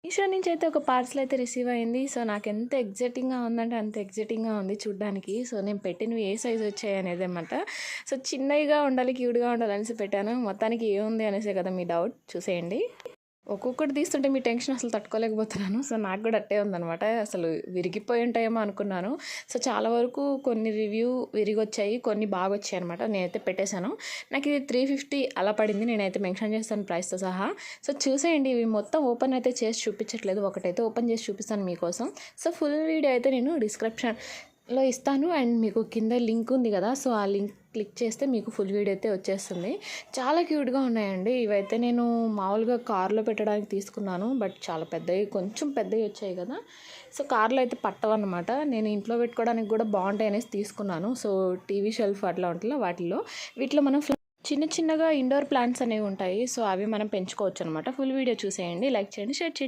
మీషో నుంచి అయితే ఒక పార్సల్ అయితే రిసీవ్ అయింది. సో నాకెంత ఎక్సైటింగ్‌గా ఉందంటే అంత ఎక్సైటింగ్‌గా ఉంది చూడ్డానికి. సో నేను పెట్టినవి ఏ సైజ్ వచ్చాయనేదనమాట. సో చిన్నవిగా ఉండాలి, క్యూట్‌గా ఉండాలనేసి పెట్టాను. మొత్తానికి ఏముంది అనేసే కదా మీ డౌట్. చూసేయండి. ఒక్కొక్కటి తీస్తుంటే మీ టెన్షన్ అసలు తట్టుకోలేకపోతున్నాను. సో నాకు కూడా అట్టే ఉందనమాట. అసలు విరిగిపోయి ఉంటాయేమో అనుకున్నాను. సో చాలా వరకు కొన్ని విరిగొచ్చాయి, కొన్ని బాగొచ్చాయి అనమాట. నేనైతే పెట్టేశాను. నాకు ఇది 350 అలా పడింది. నేనైతే మెన్షన్ చేస్తాను ప్రైస్తో సహా. సో చూసేయండి, ఇవి మొత్తం ఓపెన్ అయితే చేసి చూపించట్లేదు, ఒకటైతే ఓపెన్ చేసి చూపిస్తాను మీకోసం. సో ఫుల్ వీడియో అయితే నేను డిస్క్రిప్షన్లో ఇస్తాను. అండ్ మీకు కింద లింక్ ఉంది కదా, సో ఆ లింక్ క్లిక్ చేస్తే మీకు ఫుల్ వీడియో అయితే వచ్చేస్తుంది. చాలా క్యూట్గా ఉన్నాయండి. ఇవైతే నేను మామూలుగా కార్లో పెట్టడానికి తీసుకున్నాను, బట్ చాలా పెద్దవి, కొంచెం పెద్దవి వచ్చాయి కదా. సో కార్లో అయితే పట్టవన్నమాట. నేను ఇంట్లో పెట్టుకోవడానికి కూడా బాగుంటాయి అనేసి తీసుకున్నాను. సో టీవీ షెల్ఫ్ అట్లా ఉంటుంది వాటిల్లో, వీటిలో మనం చిన్న చిన్నగా ఇండోర్ ప్లాంట్స్ అనేవి ఉంటాయి. సో అవి మనం పెంచుకోవచ్చు అనమాట. ఫుల్ వీడియో చూసేయండి, లైక్ చేయండి, షేర్ చేయండి.